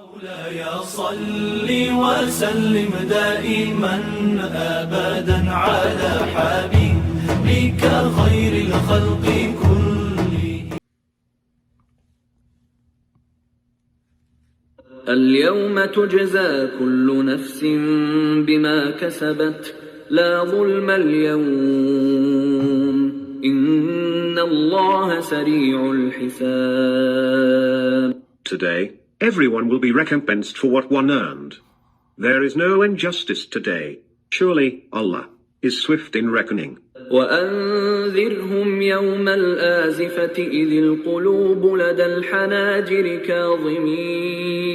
مولاي صل وسلم دائما أبدا على حبيبك خير الخلق كلهم. اليوم تجزى كل نفس بما كسبت لا ظلم اليوم إن الله سريع الحساب. Today, everyone will be recompensed for what one earned. There is no injustice today. Surely, Allah is swift in reckoning. وأنذرهم يوم الآزفة إذ القلوب لدى الحناجر كاظمين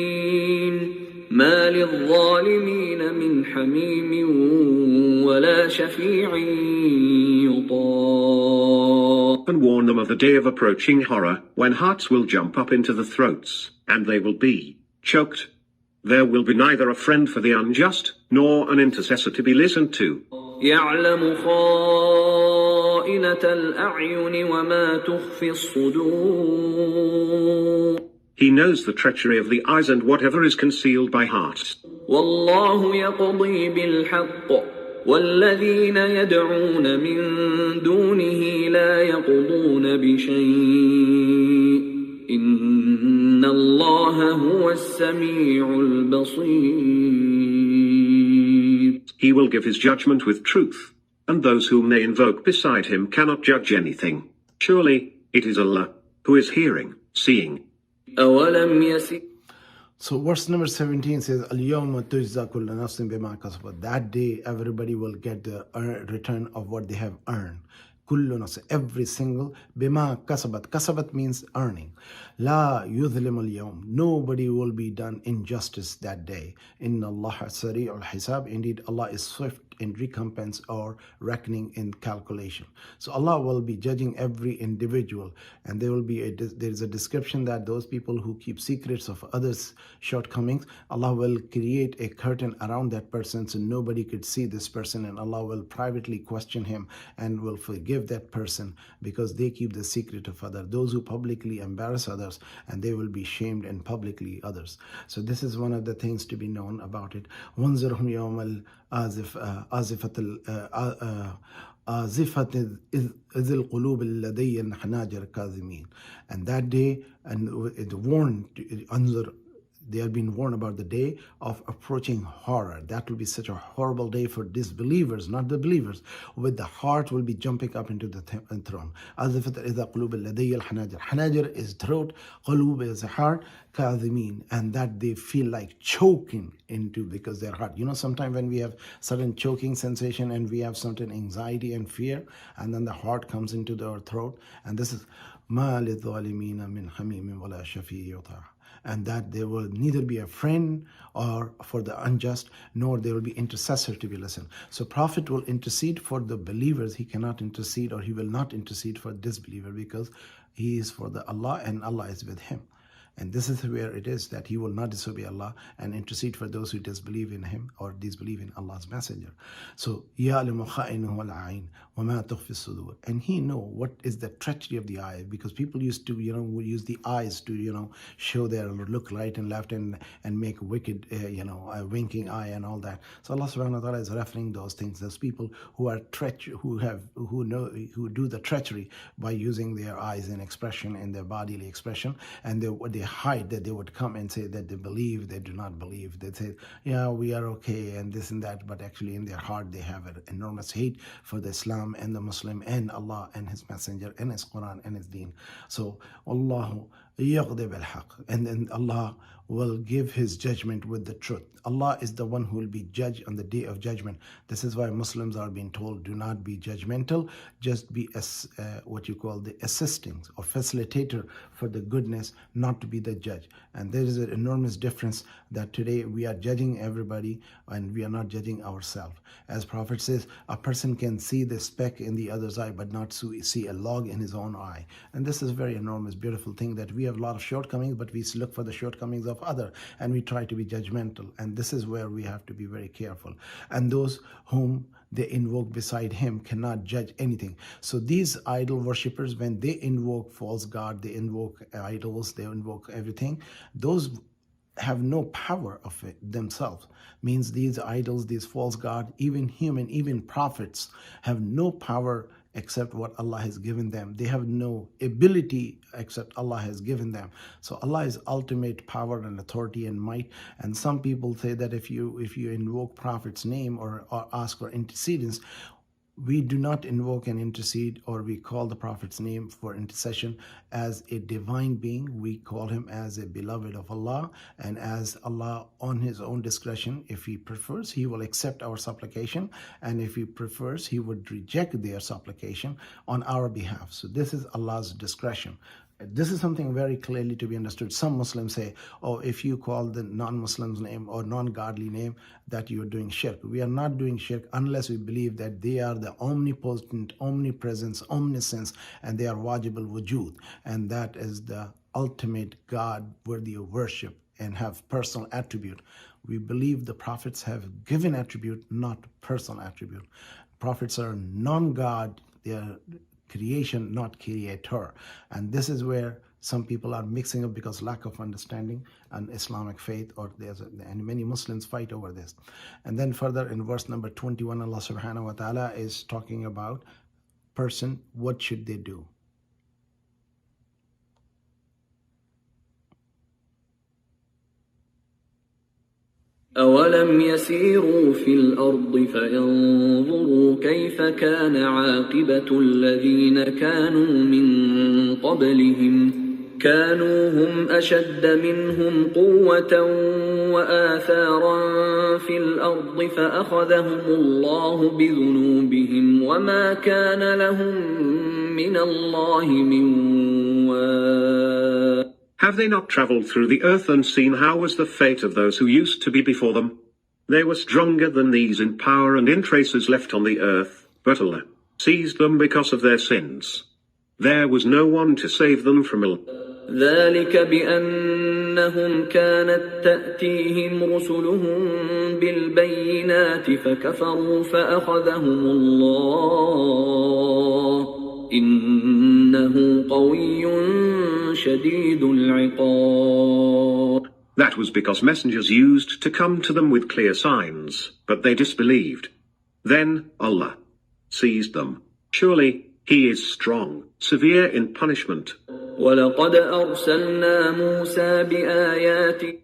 ما للظالمين من حميم ولا شفيع يطاع. And warn them of the day of approaching horror, when hearts will jump up into the throats, and they will be choked. There will be neither a friend for the unjust, nor an intercessor to be listened to. يعلم خائنة الأعين وما تخفي الصدور. He knows the treachery of the eyes and whatever is concealed by hearts. والله يقضي بالحق والذين يدعون من دونه لا يقضون بشيء إن الله هو السميع البصير. He will give his judgment with truth, and those whom they invoke beside him cannot judge anything. Surely, it is Allah who is hearing, seeing. أولم يسر. So verse number 17 says, Al-yawma tujza kullu nafsin bima kasabat. That day everybody will get the return of what they have earned. Kullu nafsin, every single, bima kasabat. Kasabat means earning. La yudhlim al-yawm. Nobody will be done injustice that day. Inna Allah sari'ul hisab. Indeed, Allah is swift in recompense or reckoning in calculation. So Allah will be judging every individual, and there is a description that those people who keep secrets of others' shortcomings, Allah will create a curtain around that person so nobody could see this person, and Allah will privately question him and will forgive that person because they keep the secret of others. Those who publicly embarrass others, and they will be shamed and publicly others. So this is one of the things to be known about it. وَانْزِرْهُمْ يَوْمَ آزفة إذ القلوب لدي الحناجر كاظمين. And that day, and it warned, they have been warned about the day of approaching horror. That will be such a horrible day for disbelievers, not the believers. With the heart will be jumping up into the throne. Hanajir is throat, qulub is heart, kadhimin, and that they feel like choking into because their heart. You know, sometimes when we have certain choking sensation and we have certain anxiety and fear, and then the heart comes into our throat, and this is ma lidh-dhalimin min hamim wala shafi yuta. And that there will neither be a friend or for the unjust, nor there will be intercessor to be listened. So Prophet will intercede for the believers. He cannot intercede, or he will not intercede for disbeliever, because he is for the Allah and Allah is with him. And this is where it is that he will not disobey Allah and intercede for those who disbelieve in him or disbelieve in Allah's messenger. So, يَعْلَمُ خَائِنُهُ الْعَيْنِ وَمَا تُخْفِي الصُّدُورِ. And he know what is the treachery of the eye, because people used to, would use the eyes to, show their look right and left and make wicked, a winking eye and all that. So Allah subhanahu wa ta'ala is referring those things, those people who are who do the treachery by using their eyes in expression, in their bodily expression, and they hide that they would come and say that they believe, they do not believe. They say, yeah, we are okay and this and that, but actually in their heart they have an enormous hate for the Islam and the Muslim and Allah and His Messenger and His Quran and His Deen. So, Allahu yaqdi bil haqq, and then Allah will give His judgment with the truth. Allah is the one who will be judged on the day of judgment. This is why Muslims are being told, do not be judgmental, just be what you call the assisting or facilitator for the goodness, not to be the judge. And there is an enormous difference that today we are judging everybody and we are not judging ourselves. As Prophet says, a person can see the speck in the other's eye but not see a log in his own eye. And this is a very enormous, beautiful thing, that we have a lot of shortcomings, but we look for the shortcomings of others and we try to be judgmental. And this is where we have to be very careful. And those whom they invoke beside him cannot judge anything. So these idol worshippers, when they invoke false god, they invoke idols, they invoke everything, those have no power of it themselves. Means these idols, these false gods, even human, even prophets have no power except what Allah has given them. They have no ability except Allah has given them. So Allah is ultimate power and authority and might. And some people say that if you invoke prophet's name or ask for intercedence, we do not invoke and intercede, or we call the prophet's name for intercession as a divine being. We call him as a beloved of Allah, and as Allah on his own discretion, if he prefers, he will accept our supplication, and if he prefers, he would reject their supplication on our behalf. So this is Allah's discretion. This is something very clearly to be understood. Some Muslims say, oh, if you call the non-Muslim's name or non-godly name, that you are doing shirk. We are not doing shirk unless we believe that they are the omnipotent, omnipresence, omniscience, and they are wajib al-wujud. And that is the ultimate God worthy of worship and have personal attribute. We believe the prophets have given attribute, not personal attribute. Prophets are non-God. They are creation, not creator. And this is where some people are mixing up because lack of understanding and Islamic faith, and many Muslims fight over this. And then further in verse number 21, Allah subhanahu wa ta'ala is talking about person, what should they do? أولم يسيروا في الأرض فينظروا كيف كان عاقبة الذين كانوا من قبلهم كانوا هم أشد منهم قوة وآثارا في الأرض فأخذهم الله بذنوبهم وما كان لهم من الله من واق. Have they not travelled through the earth and seen how was the fate of those who used to be before them? They were stronger than these in power and in traces left on the earth, but Allah seized them because of their sins. There was no one to save them from ill. ذلك بأنهم كانت تأتيهم رسلهم بالبينات فكفروا فأخذهم الله إنه قوي شديد العقاب. That was because messengers used to come to them with clear signs, but they disbelieved. Then Allah seized them. Surely He is strong, severe in punishment. وَلَقَدْ أَرْسَلْنَا مُوسَى بِآيَاتِ.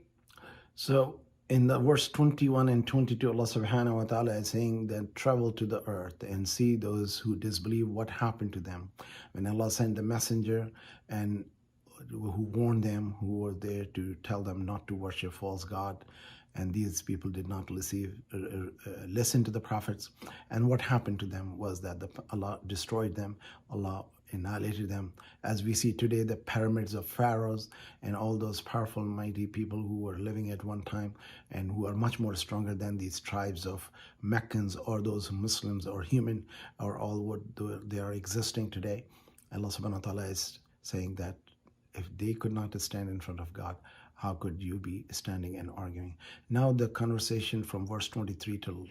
So in the verse 21 and 22, Allah subhanahu wa ta'ala is saying that travel to the earth and see those who disbelieve what happened to them. When Allah sent the messenger and who warned them, who were there to tell them not to worship false God, and these people did not listen to the prophets. And what happened to them was that Allah destroyed them, Allah annihilated them. As we see today, the pyramids of pharaohs and all those powerful, mighty people who were living at one time and who are much more stronger than these tribes of Meccans or those Muslims or human or all what they are existing today. Allah subhanahu wa ta'ala is saying that if they could not stand in front of God, how could you be standing and arguing? Now the conversation from verse 23 till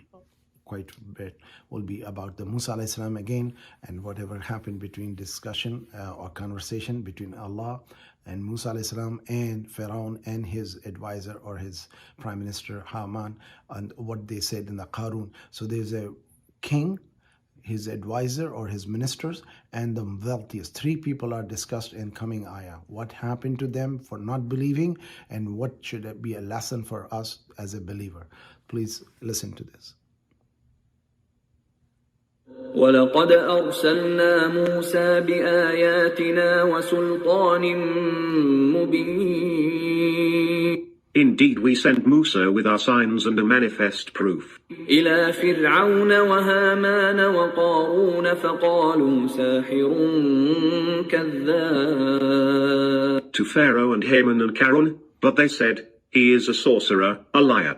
quite a bit will be about the Musa alayhi salam again, and whatever happened between discussion or conversation between Allah and Musa alayhi salam and Pharaoh and his advisor or his prime minister Haman, and what they said in the Qarun. So there's a king, his advisor or his ministers, and the wealthiest. Three people are discussed in coming ayah. What happened to them for not believing, and what should be a lesson for us as a believer. Please listen to this. وَلَقَدْ أَرْسَلْنَا مُوسَى بِآيَاتِنَا وَسُلْطَانٍ مُبِينٍ. Indeed, we sent Musa with our signs and a manifest proof. إِلَى فِرْعَوْنَ وَهَامَانَ وَقَارُونَ فَقَالُوا سَاحِرٌ كَذَّابٌ. To Pharaoh and Haman and Karun, but they said, he is a sorcerer, a liar.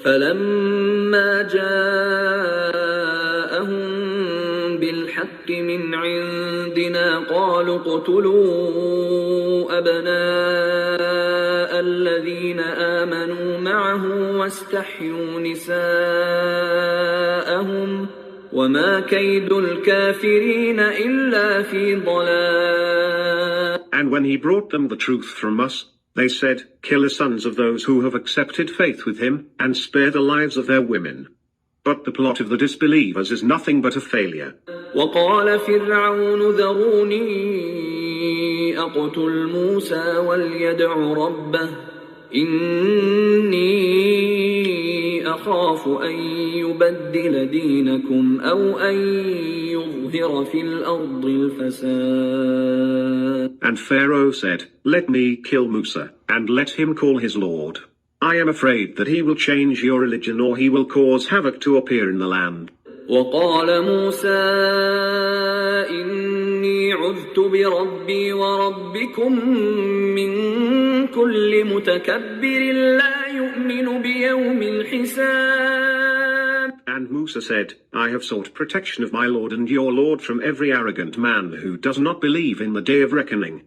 فَلَمَّا جَاءَهُم بِالْحَقِّ مِنْ عِنْدِنَا قَالُوا اقْتُلُوا أَبْنَاءَ الَّذِينَ آمَنُوا مَعَهُ وَاسْتَحْيُوا نِسَاءَهُمْ وَمَا كَيْدُ الْكَافِرِينَ إِلَّا فِي ضَلَالٍ. And when he brought them the truth from us, They said, kill the sons of those who have accepted faith with him, and spare the lives of their women. But the plot of the disbelievers is nothing but a failure. وقال فرعون ذروني أقتل موسى وليدع ربه إني أخاف أن يبدل دينكم أو أن يظهر في الأرض الفساد. And Pharaoh said, let me kill Musa, and let him call his Lord. I am afraid that he will change your religion or he will cause havoc to appear in the land. وقال موسى إني عذت بربي وربكم من كل متكبر لا يؤمن بيوم الحساب. And Musa said, I have sought protection of my Lord and your Lord from every arrogant man who does not believe in the day of reckoning.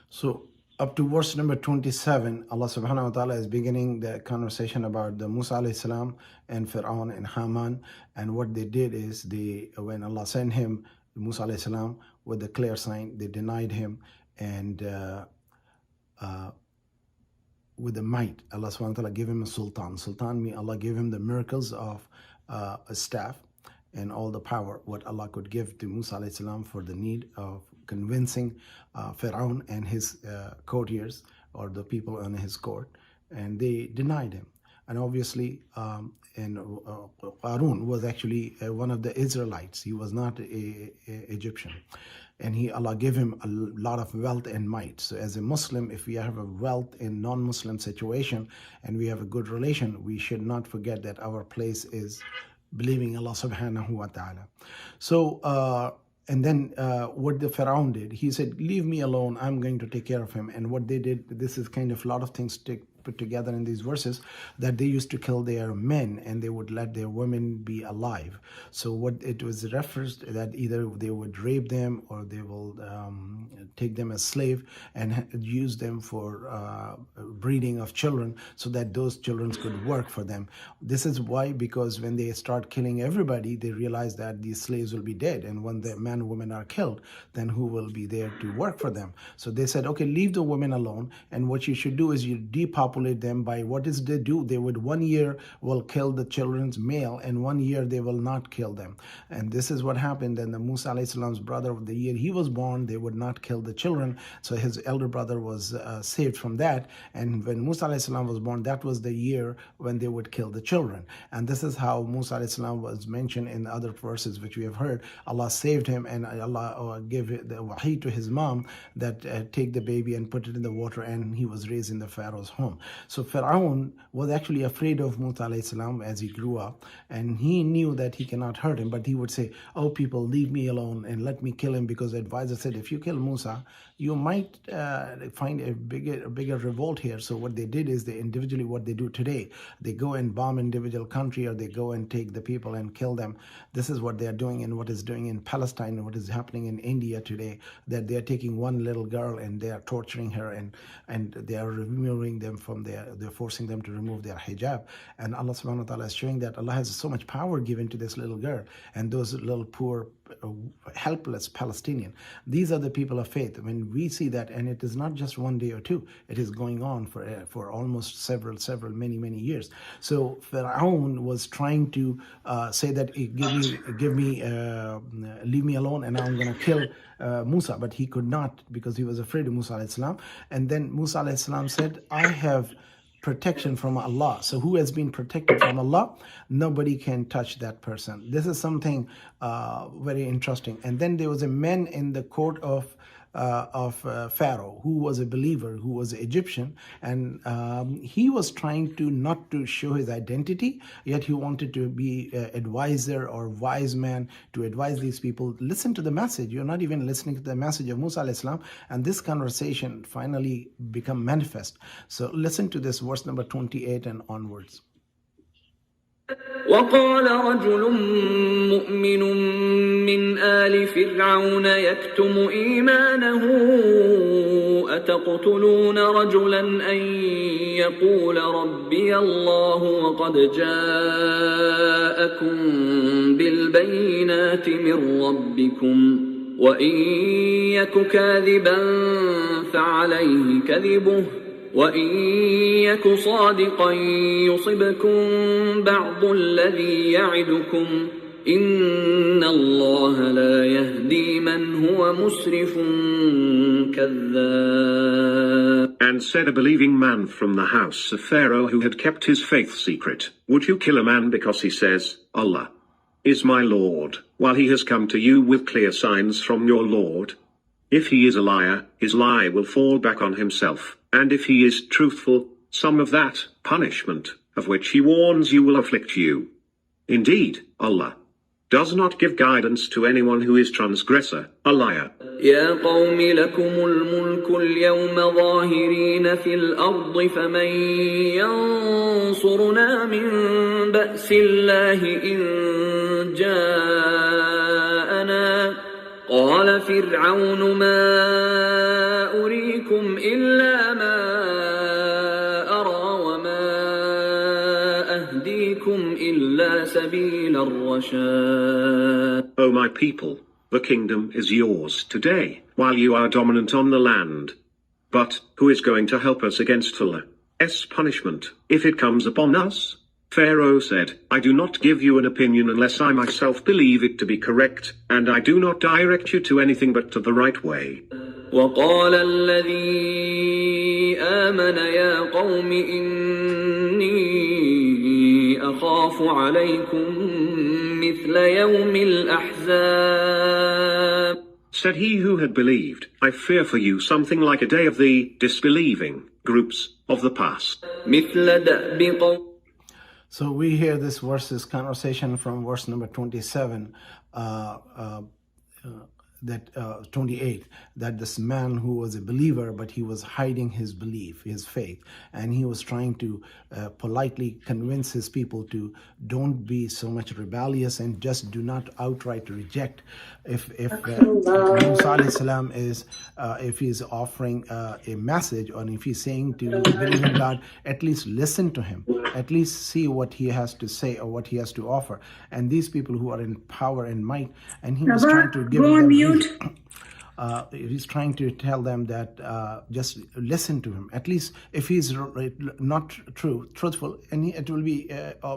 So up to verse number 27, Allah subhanahu wa ta'ala is beginning the conversation about the Musa alayhi salam and Fir'aun and Haman. And what they did is, when Allah sent him, Musa alayhi salam, with the clear sign, they denied him. And with the might, Allah subhanahu wa ta'ala gave him a sultan. Sultan means Allah gave him the miracles of a staff and all the power what Allah could give to Musa alayhi salam for the need of convincing Pharaoh and his courtiers, or the people on his court, and they denied him. And obviously, Qarun was actually one of the Israelites. He was not a Egyptian. And Allah gave him a lot of wealth and might. So as a Muslim, if we have a wealth in non-Muslim situation and we have a good relation, we should not forget that our place is believing Allah subhanahu wa ta'ala. So, and then what the Pharaoh did, he said, leave me alone, I'm going to take care of him. And what they did, this is kind of a lot of things put together in these verses, that they used to kill their men and they would let their women be alive. So what it was referenced that either they would rape them or they will take them as slave and use them for breeding of children, so that those children could work for them. This is why, because when they start killing everybody, they realize that these slaves will be dead, and when the men and women are killed, then who will be there to work for them? So they said, okay, leave the women alone, and what you should do is you depopulate them by what is they do. They would 1 year will kill the children's male, and 1 year they will not kill them. And this is what happened. And the Musa alayhi salam's brother, the year he was born, they would not kill the children. So his elder brother was saved from that. And when Musa alayhi salam was born, that was the year when they would kill the children. And this is how Musa alayhi salam was mentioned in other verses which we have heard. Allah saved him, and Allah gave the wahi to his mom that take the baby and put it in the water, and he was raised in the Pharaoh's home. So Pharaoh was actually afraid of Musa alayhi salam as he grew up, and he knew that he cannot hurt him, but he would say, oh people, leave me alone and let me kill him, because the advisor said, if you kill Musa, you might find a bigger revolt here. So what they did is, they individually, what they do today, they go and bomb individual country, or they go and take the people and kill them. This is what they are doing, and what is doing in Palestine, and what is happening in India today, that they are taking one little girl and they are torturing her, and they are removing them from they're forcing them to remove their hijab. And Allah subhanahu wa ta'ala is showing that Allah has so much power given to this little girl, and those little poor helpless Palestinian, these are the people of faith. When we see that, and it is not just 1 day or two, it is going on for almost several many years. So Pharaoh was trying to say that leave me alone, and I'm going to kill Musa, but he could not, because he was afraid of Musa alayhi salam. And then Musa alayhi salam said, I have protection from Allah. So who has been protected from Allah? Nobody can touch that person. This is something very interesting. And then there was a man in the court of Pharaoh who was a believer, who was Egyptian, and he was trying to not to show his identity, yet he wanted to be an advisor or wise man to advise these people. Listen to the message. You're not even listening to the message of Musa alayhi salam, and this conversation finally become manifest. So listen to this, verse number 28 and onwards. وقال رجل مؤمن من آل فرعون يكتم إيمانه أتقتلون رجلا أن يقول ربي الله وقد جاءكم بالبينات من ربكم وإن يك كاذبا فعليه كذبه وإن يك صادقا يصبكم بعض الذي يعدكم إن الله لا يهدي من هو مسرف كذاب. And said a believing man from the house of Pharaoh who had kept his faith secret, would you kill a man because he says, Allah is my Lord, while he has come to you with clear signs from your Lord? If he is a liar, his lie will fall back on himself, and if he is truthful, some of that punishment, of which he warns you, will afflict you. Indeed, Allah does not give guidance to anyone who is transgressor, a liar. يا قوم لكم الملك اليوم ظاهرين في الأرض فمن ينصرنا من بأس الله إن جاءنا قال فرعون ما أريكم إلا ما أرى وما أهديكم إلا سبيل الرشاد. O my people, the kingdom is yours today, while you are dominant on the land. But who is going to help us against Allah's punishment, if it comes upon us? Pharaoh said, I do not give you an opinion unless I myself believe it to be correct, and I do not direct you to anything but to the right way. وقال الذي آمن يا قوم إني أخاف عليكم مثل يوم الأحزاب. Said he who had believed, I fear for you something like a day of the disbelieving groups of the past. مثل دأب قوم. So we hear this verse's conversation from verse number 27, 28, that this man who was a believer, but he was hiding his belief, his faith, and he was trying to politely convince his people to don't be so much rebellious and just do not outright reject. If Musa alayhi salam is, if he's offering a message, or if he's saying to believe in God, at least listen to him, at least see what he has to say or what he has to offer. And these people who are in power and might, and he was trying to give them he's trying to tell them that just listen to him. At least if he's not truthful, and it will be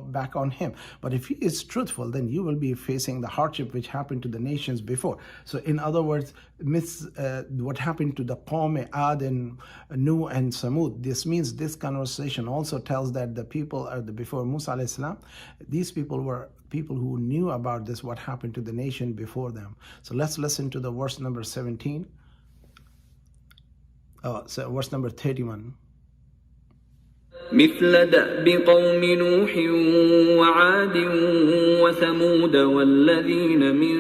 back on him. But if he is truthful, then you will be facing the hardship which happened to the nations before. So in other words, what happened to the Qawm Ad and Nuh and Samud, this means this conversation also tells that the people before Musa alayhi salam, these people were people who knew about this, what happened to the nation before them. So let's listen to the verse number 17. So verse number 31. مثل دأب قوم نوح وعاد وثمود والذين من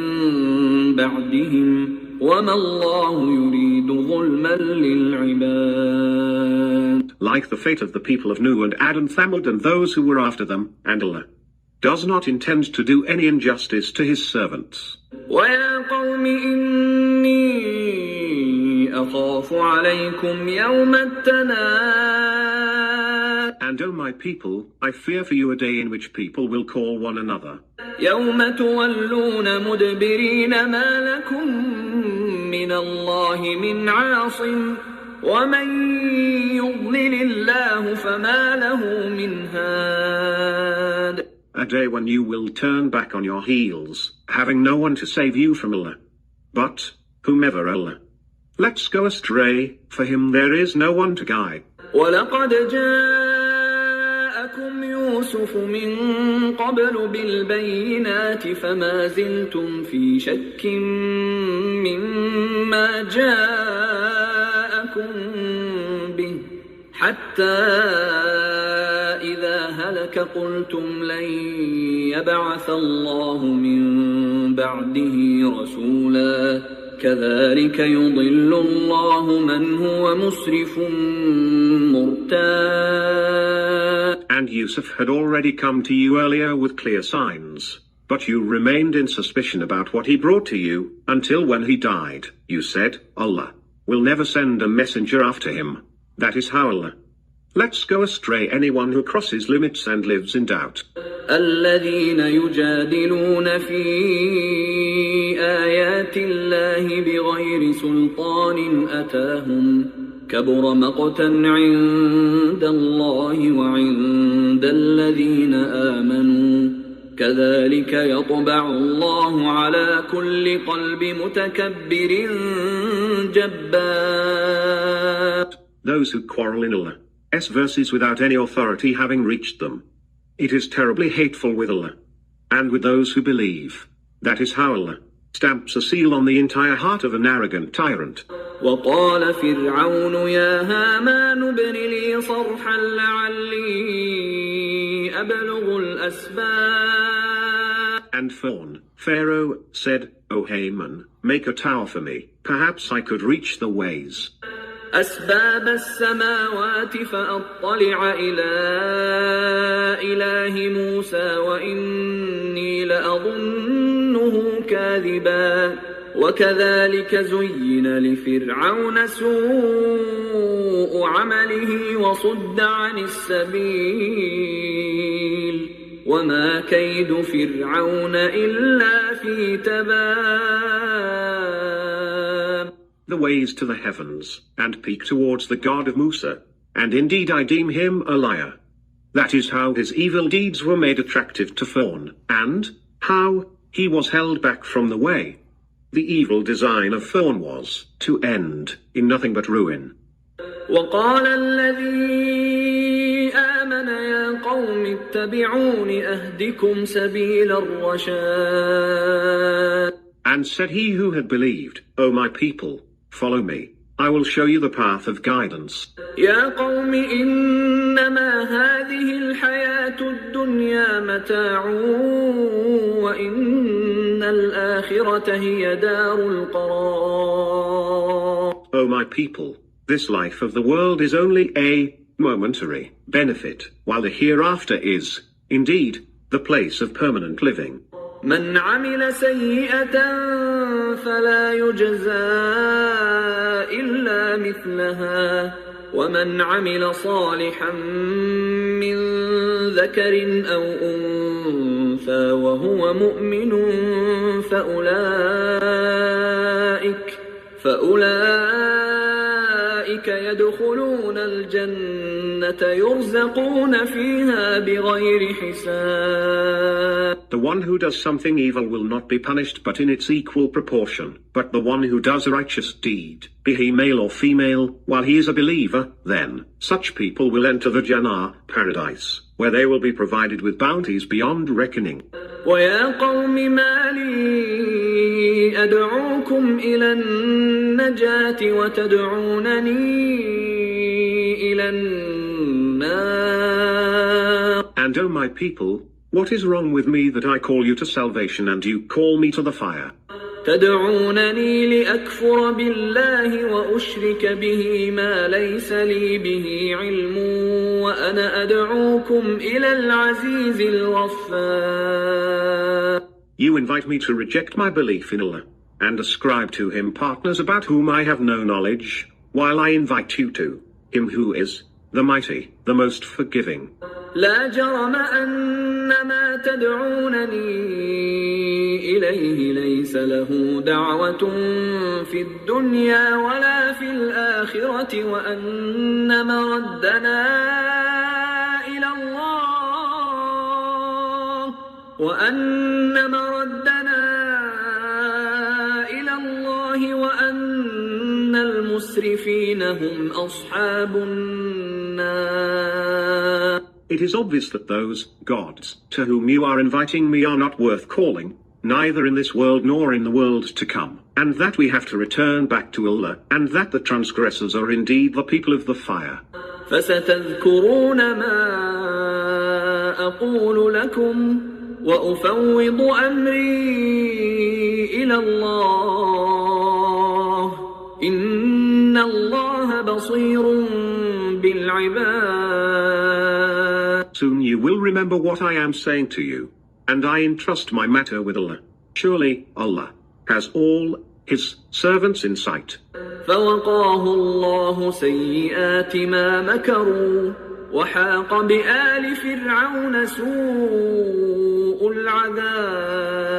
بعدهم وما الله يريد ظلما للعباد. Like the fate of the people of Nuh and Ad and Thamud and those who were after them, and Allah does not intend to do any injustice to his servants. وَيَا قَوْمِ إِنِّي أَخَافُ عَلَيْكُمْ يَوْمَ التَّنَادِ. And O my people, I fear for you a day in which people will call one another. يَوْمَ تُوَلُّونَ مُدْبِرِينَ مَا لَكُمْ مِنَ اللَّهِ مِنْ عَاصِمٍ وَمَنْ يُضْلِلِ اللَّهُ فَمَا لَهُ مِنْ هَادٍ. A day when you will turn back on your heels, having no one to save you from Allah. But whomever Allah lets go astray, for him there is no one to guide. وَلَقَدْ جَاءَكُمْ يُوسُفُ مِنْ قَبْلُ بِالْبَيِّنَاتِ فَمَا زِلْتُمْ فِي شَكٍّ مِّمَّا جَاءَكُمْ بِهِ حَتَّى إذا هلك قلتم لن يبعث الله من بعده رسولا كذلك يضل الله من هو مسرف مرتاب. And Yusuf had already come to you earlier with clear signs, but you remained in suspicion about what he brought to you, until when he died, you said, Allah will never send a messenger after him. That is how Allah lets go astray anyone who crosses limits and lives in doubt. الذين يجادلون في آيات الله بغير سلطان أتاهم كبر مقتا عند الله وعند الذين آمنوا كذلك يطبع الله على كل قلب متكبر جبار. Those who quarrel in Allah's verses without any authority having reached them. It is terribly hateful with Allah and with those who believe. That is how Allah stamps a seal on the entire heart of an arrogant tyrant. وقال فرعون يا هامان ابن لي صرحا لعلي أبلغ الأسباب. And Pharaoh said, O Haman, make a tower for me. Perhaps I could reach the ways. أسباب السماوات فأطلع إلى إله موسى وإني لأظنه كاذبا وكذلك زين لفرعون سوء عمله وصد عن السبيل وما كيد فرعون إلا في تباب. The ways to the heavens, and peak towards the God of Musa, and indeed I deem him a liar. That is how his evil deeds were made attractive to Pharaoh, and how he was held back from the way. The evil design of Pharaoh was to end in nothing but ruin. وقال الذي آمن يا قوم اتبعون أهدكم سبيل الرشاد. And said he who had believed, O my people, follow me, I will show you the path of guidance. يا قوم إنما هذه الحياة الدنيا متاع وإن الآخرة هي دار القرار. O my people, this life of the world is only a momentary benefit, while the hereafter is, indeed, the place of permanent living. من عمل سيئة فلا يجزى إلا مثلها ومن عمل صالحا من ذكر أو أنثى وهو مؤمن فأولئك يدخلون الجنة يرزقون فيها بغير حساب. The one who does something evil will not be punished but in its equal proportion, but the one who does a righteous deed, be he male or female, while he is a believer, then such people will enter the Jannah, paradise, where they will be provided with bounties beyond reckoning. وَيَا قَوْمِ مَا لِي أَدْعُوكُمْ إِلَى النَّجَاةِ وَتَدْعُونَنِي إِلَى النَّارِ. And O my people, what is wrong with me that I call you to salvation and you call me to the fire? تدعونني لأكفر بالله وأشرك به ما ليس لي به علم وأنا أدعوكم إلى العزيز الغفار. You invite me to reject my belief in Allah and ascribe to him partners about whom I have no knowledge, while I invite you to him who is the mighty, the most forgiving. لا جرم أن ما تدعونني إليه ليس له دعوة في الدنيا ولا في الآخرة وأن مردنا إلى الله وأن المسرفين هم أصحاب النار. It is obvious that those gods to whom you are inviting me are not worth calling, neither in this world nor in the world to come, and that we have to return back to Allah, and that the transgressors are indeed the people of the fire. فستذكرون ما أقول لكم وأفوض أمري إلى الله إن الله بصير بالعباد. Soon you will remember what I am saying to you, and I entrust my matter with Allah. Surely Allah has all his servants in sight. فوقاه الله سيئات ما مكروا وحاق بآل فرعون سوء العذاب.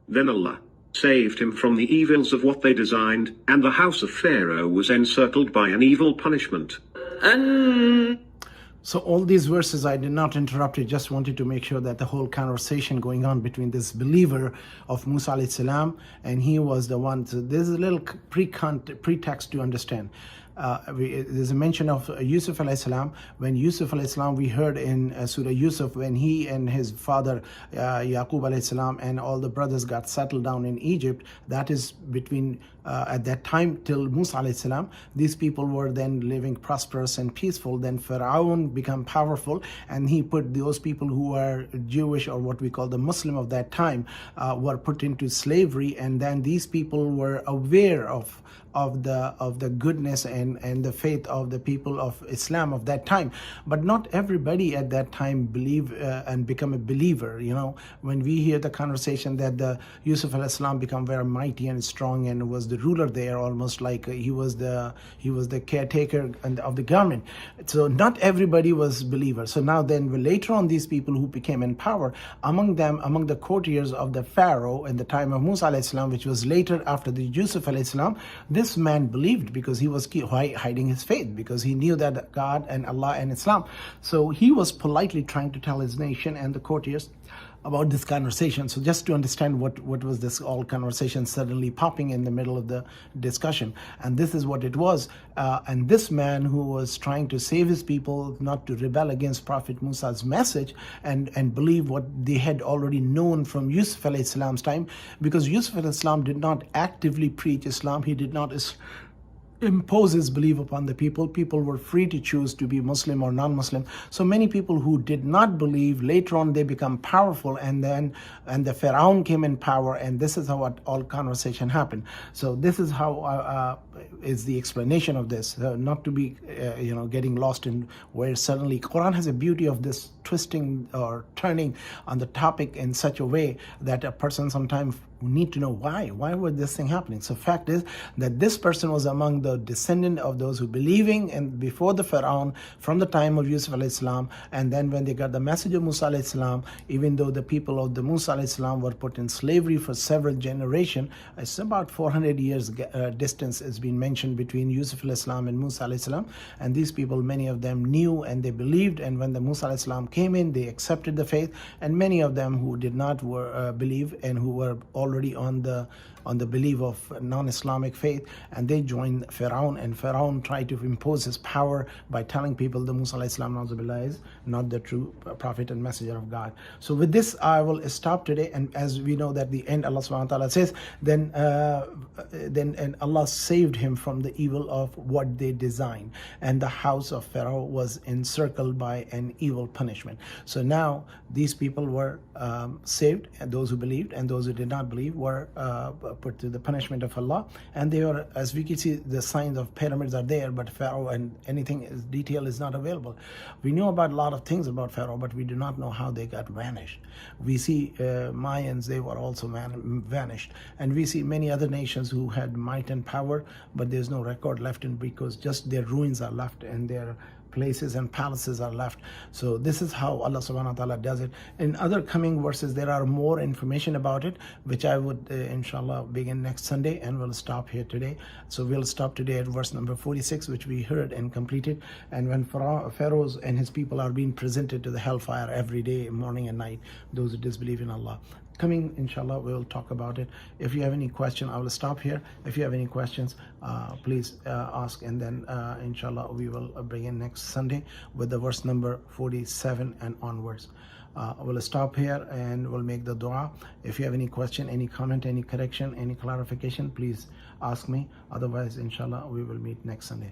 Then Allah saved him from the evils of what they designed, and the house of Pharaoh was encircled by an evil punishment. So all these verses, I did not interrupt it, just wanted to make sure that the whole conversation going on between this believer of Musa alayhi salam, and he was the one. So there's a little pretext to understand. There's a mention of Yusuf alayhi salam. When Yusuf alayhi salam, we heard in Surah Yusuf, when he and his father Yaqub alayhi salam and all the brothers got settled down in Egypt, that is between at that time till Musa alayhi salam, these people were then living prosperous and peaceful. Then Pharaoh became powerful, and he put those people who were Jewish, or what we call the Muslim of that time, were put into slavery, and then these people were aware of the goodness and the faith of the people of Islam of that time. But not everybody at that time believe and become a believer. You know, when we hear the conversation that the Yusuf alayhi salam become very mighty and strong and was the ruler there, almost like he was the caretaker of the government. So not everybody was believer. So now then later on, these people who became in power, among the courtiers of the Pharaoh in the time of Musa alayhi salam, which was later after the Yusuf alayhi salam, this man believed because he was hiding his faith, because he knew that God and Allah and Islam. So he was politely trying to tell his nation and the courtiers about this conversation. So just to understand what was this all conversation suddenly popping in the middle of the discussion. And this is what it was. And this man who was trying to save his people not to rebel against Prophet Musa's message and believe what they had already known from Yusuf alayhi salam's time, because Yusuf alayhi salam did not actively preach Islam. He did not impose his belief upon the people. People were free to choose to be Muslim or non-Muslim. So many people who did not believe, later on they become powerful, and the Pharaoh came in power, and this is how all conversation happened. So this is how is the explanation of this, not to be getting lost in where suddenly Quran has a beauty of this twisting or turning on the topic in such a way that a person sometimes need to know why was this thing happening. So fact is that this person was among the descendant of those who believing and before the Pharaoh from the time of Yusuf alayhi salam, and then when they got the message of Musa alayhi salam, even though the people of the Musa alayhi salam were put in slavery for several generations, it's about 400 years distance has been mentioned between Yusuf alayhi salam and Musa alayhi salam, and these people, many of them knew and they believed, and when the Musa alayhi salam came in, they accepted the faith, and many of them who did not believe and who were already on the belief of non-Islamic faith, and they joined Pharaoh, and Pharaoh tried to impose his power by telling people the Musa alayhi salam is not the true prophet and messenger of God. So with this I will stop today, and as we know that the end Allah subhanahu wa ta'ala says, then Allah saved him from the evil of what they designed, and the house of Pharaoh was encircled by an evil punishment. So now these people were saved, and those who believed and those who did not believe were put to the punishment of Allah. And they are, as we can see, the signs of pyramids are there, but Pharaoh and anything detail is not available. We know about a lot of things about Pharaoh, but we do not know how they got vanished. We see Mayans, they were also vanished, and we see many other nations who had might and power, but there's no record left in, because just their ruins are left and their places and palaces are left. So this is how Allah subhanahu wa ta'ala does it. In other coming verses there are more information about it, which I would inshallah begin next Sunday, and we'll stop here today. So we'll stop today at verse number 46, which we heard and completed, and when Pharaoh and his people are being presented to the hellfire every day, morning and night, those who disbelieve in Allah. Coming inshallah we will talk about it. If you have any question, I will stop here. If you have any questions, please ask, and then inshallah we will bring in next Sunday with the verse number 47 and onwards. We'll stop here and we'll make the dua. If you have any question, any comment, any correction, any clarification, please ask me. Otherwise inshallah we will meet next Sunday.